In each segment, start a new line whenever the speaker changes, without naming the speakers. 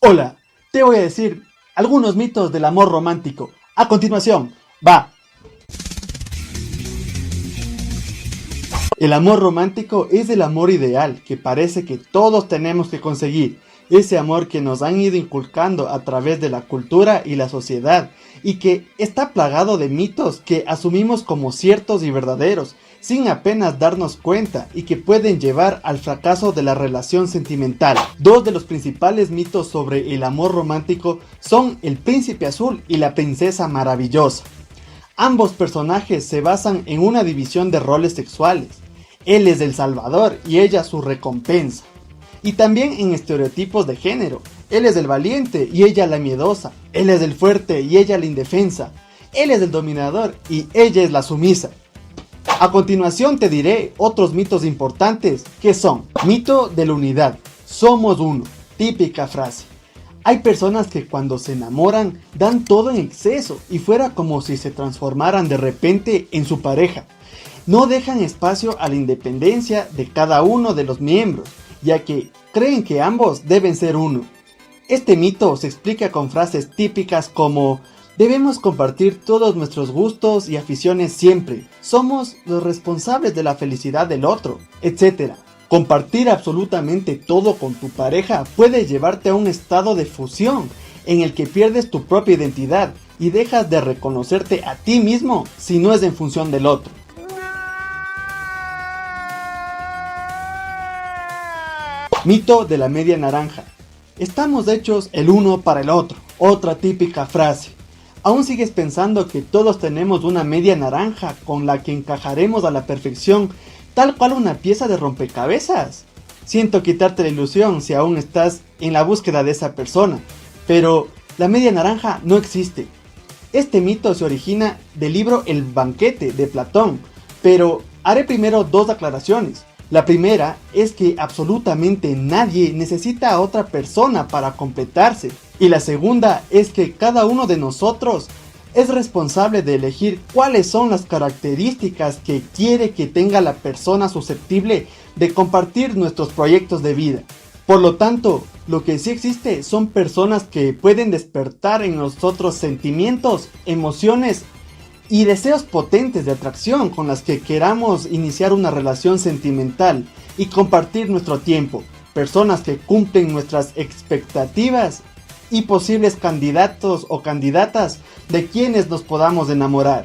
Hola, te voy a decir algunos mitos del amor romántico. A continuación, va. El amor romántico es el amor ideal que parece que todos tenemos que conseguir. Ese amor que nos han ido inculcando a través de la cultura y la sociedad y que está plagado de mitos que asumimos como ciertos y verdaderos sin apenas darnos cuenta y que pueden llevar al fracaso de la relación sentimental. Dos de los principales mitos sobre el amor romántico son el príncipe azul y la princesa maravillosa. Ambos personajes se basan en una división de roles sexuales. Él es el salvador y ella su recompensa. Y también en estereotipos de género. Él es el valiente y ella la miedosa. Él es el fuerte y ella la indefensa. Él es el dominador y ella es la sumisa. A continuación te diré otros mitos importantes que son: mito de la unidad. Somos uno. Típica frase. Hay personas que cuando se enamoran dan todo en exceso y fuera como si se transformaran de repente en su pareja. No dejan espacio a la independencia de cada uno de los miembros, ya que creen que ambos deben ser uno. Este mito se explica con frases típicas como: debemos compartir todos nuestros gustos y aficiones siempre, somos los responsables de la felicidad del otro, etc. Compartir absolutamente todo con tu pareja puede llevarte a un estado de fusión en el que pierdes tu propia identidad y dejas de reconocerte a ti mismo si no es en función del otro. Mito de la media naranja. Estamos hechos el uno para el otro. Otra típica frase. ¿Aún sigues pensando que todos tenemos una media naranja con la que encajaremos a la perfección, tal cual una pieza de rompecabezas? Siento quitarte la ilusión si aún estás en la búsqueda de esa persona, pero la media naranja no existe. Este mito se origina del libro El banquete de Platón, pero haré primero dos aclaraciones. La primera es que absolutamente nadie necesita a otra persona para completarse. Y la segunda es que cada uno de nosotros es responsable de elegir cuáles son las características que quiere que tenga la persona susceptible de compartir nuestros proyectos de vida. Por lo tanto, lo que sí existe son personas que pueden despertar en nosotros sentimientos, emociones y deseos potentes de atracción con las que queramos iniciar una relación sentimental y compartir nuestro tiempo. Personas que cumplen nuestras expectativas y posibles candidatos o candidatas de quienes nos podamos enamorar.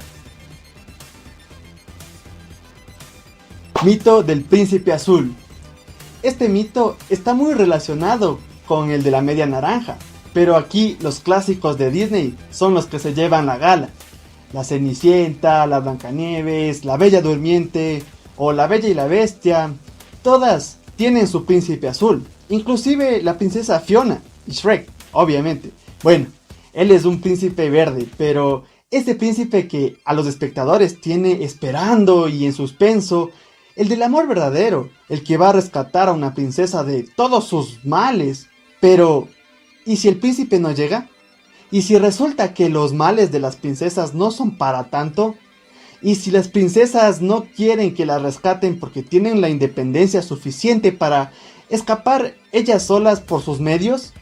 Mito del príncipe azul. Este mito está muy relacionado con el de la media naranja, pero aquí los clásicos de Disney son los que se llevan la gala. La Cenicienta, la Blancanieves, la Bella Durmiente o la Bella y la Bestia, todas tienen su príncipe azul, inclusive la princesa Fiona y Shrek, obviamente. Bueno, él es un príncipe verde, pero este príncipe que a los espectadores tiene esperando y en suspenso, el del amor verdadero, el que va a rescatar a una princesa de todos sus males. Pero, ¿y si el príncipe no llega? ¿Y si resulta que los males de las princesas no son para tanto? ¿Y si las princesas no quieren que las rescaten porque tienen la independencia suficiente para escapar ellas solas por sus medios?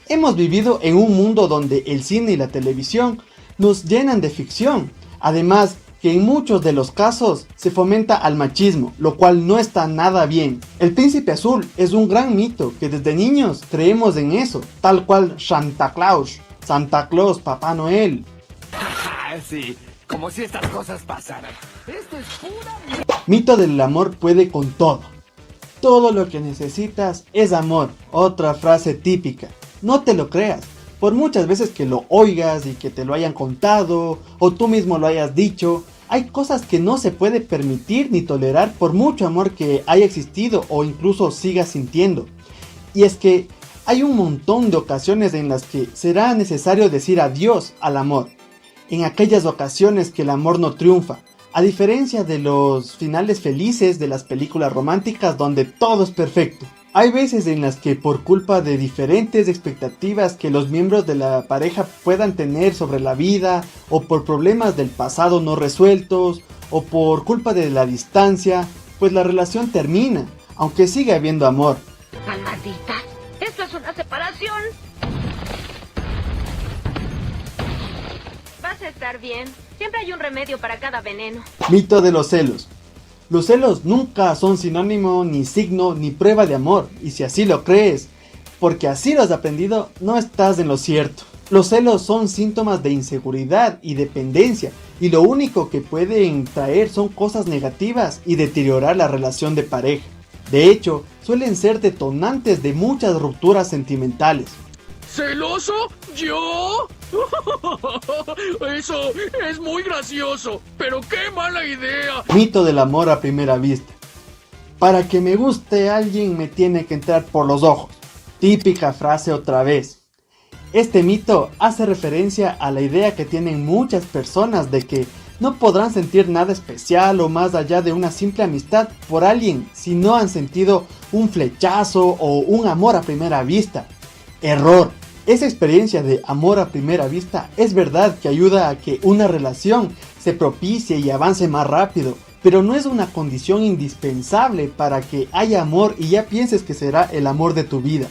Hemos vivido en un mundo donde el cine y la televisión nos llenan de ficción, además que en muchos de los casos se fomenta al machismo, lo cual no está nada bien. El príncipe azul es un gran mito que desde niños creemos en eso, tal cual Santa Claus, Papá Noel.
Sí, como si estas cosas pasaran. Esto es pura mierda.
Mito del amor puede con todo. Todo lo que necesitas es amor. Otra frase típica. No te lo creas. Por muchas veces que lo oigas y que te lo hayan contado o tú mismo lo hayas dicho, hay cosas que no se puede permitir ni tolerar por mucho amor que haya existido o incluso sigas sintiendo. Y es que hay un montón de ocasiones en las que será necesario decir adiós al amor. En aquellas ocasiones que el amor no triunfa, a diferencia de los finales felices de las películas románticas donde todo es perfecto. Hay veces en las que por culpa de diferentes expectativas que los miembros de la pareja puedan tener sobre la vida, o por problemas del pasado no resueltos, o por culpa de la distancia, pues la relación termina, aunque siga habiendo amor.
¡Maldita! ¡Esto es una separación! estar bien. Siempre hay un remedio para cada veneno.
Mito de los celos. Los celos nunca son sinónimo, ni signo, ni prueba de amor. Y si así lo crees, porque así lo has aprendido, no estás en lo cierto. Los celos son síntomas de inseguridad y dependencia. Y lo único que pueden traer son cosas negativas y deteriorar la relación de pareja. De hecho, suelen ser detonantes de muchas rupturas sentimentales.
¿Celoso? ¿Yo? Eso es muy gracioso, pero qué mala idea.
Mito del amor a primera vista. Para que me guste alguien me tiene que entrar por los ojos. Típica frase otra vez. Este mito hace referencia a la idea que tienen muchas personas de que no podrán sentir nada especial o más allá de una simple amistad por alguien si no han sentido un flechazo o un amor a primera vista. Error. Esa experiencia de amor a primera vista es verdad que ayuda a que una relación se propicie y avance más rápido, pero no es una condición indispensable para que haya amor y ya pienses que será el amor de tu vida.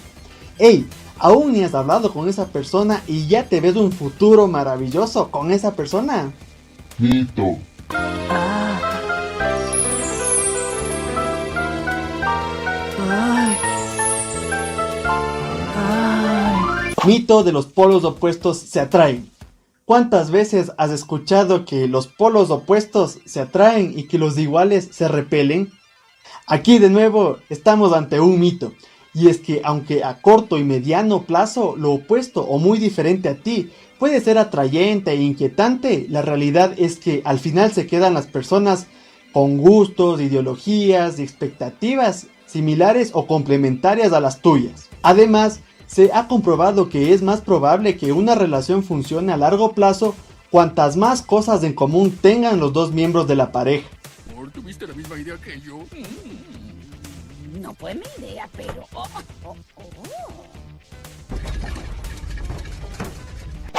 Ey, aún ni has hablado con esa persona y ya te ves un futuro maravilloso con esa persona.
Mito.
Mito de los polos opuestos se atraen. ¿Cuántas veces has escuchado que los polos opuestos se atraen y que los iguales se repelen? Aquí de nuevo estamos ante un mito, y es que aunque a corto y mediano plazo lo opuesto o muy diferente a ti puede ser atrayente e inquietante, la realidad es que al final se quedan las personas con gustos, ideologías y expectativas similares o complementarias a las tuyas. Además, se ha comprobado que es más probable que una relación funcione a largo plazo cuantas más cosas en común tengan los dos miembros de la pareja.
Amor, ¿tuviste la misma idea que yo?
No fue mi idea, pero...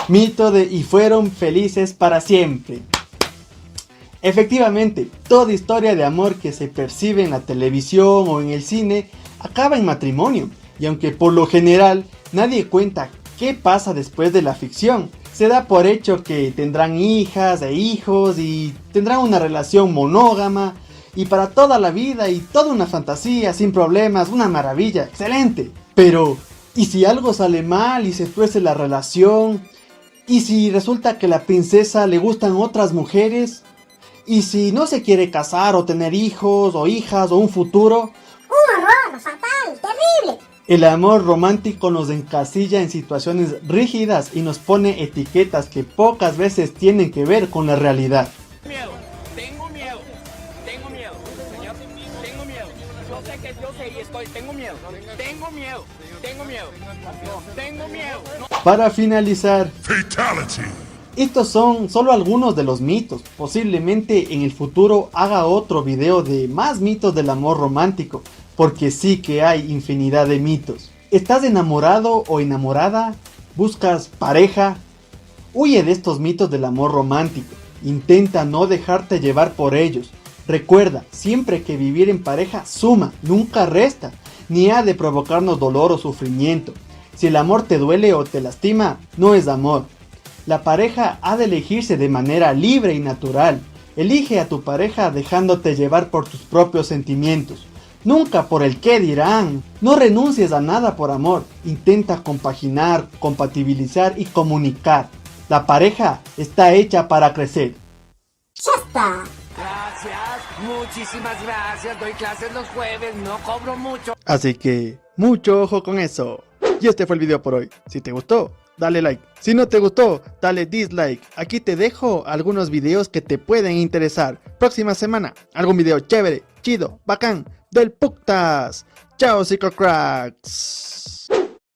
Mito de y fueron felices para siempre. Efectivamente, toda historia de amor que se percibe en la televisión o en el cine acaba en matrimonio. Y aunque por lo general nadie cuenta qué pasa después de la ficción, se da por hecho que tendrán hijas e hijos y tendrán una relación monógama y para toda la vida y toda una fantasía sin problemas, una maravilla, excelente. Pero, ¿y si algo sale mal y se tuerce la relación? ¿Y si resulta que a la princesa le gustan otras mujeres? ¿Y si no se quiere casar o tener hijos o hijas o un futuro?
¡Un horror! ¡Fatal! ¡Terrible!
El amor romántico nos encasilla en situaciones rígidas y nos pone etiquetas que pocas veces tienen que ver con la realidad.
Tengo miedo, señor, tengo miedo. Yo sé y estoy, tengo miedo.
Para finalizar,
Fatality.
estos son solo algunos de los mitos. Posiblemente en el futuro haga otro video de más mitos del amor romántico, porque sí que hay infinidad de mitos. ¿Estás enamorado o enamorada? ¿Buscas pareja? Huye de estos mitos del amor romántico. Intenta no dejarte llevar por ellos. Recuerda siempre que vivir en pareja suma, nunca resta, ni ha de provocarnos dolor o sufrimiento. Si el amor te duele o te lastima, no es amor. La pareja ha de elegirse de manera libre y natural. Elige a tu pareja dejándote llevar por tus propios sentimientos, nunca por el qué dirán. No renuncies a nada por amor. Intenta compaginar, compatibilizar y comunicar. La pareja está hecha para crecer.
¡Ya está!
Gracias, muchísimas gracias. Doy clases los jueves, no cobro mucho.
Así que, mucho ojo con eso. Y este fue el video por hoy. Si te gustó, dale like. Si no te gustó, dale dislike. Aquí te dejo algunos videos que te pueden interesar. Próxima semana, algún video chévere, chido, bacán, del Puctas. Chao, Psicocracks.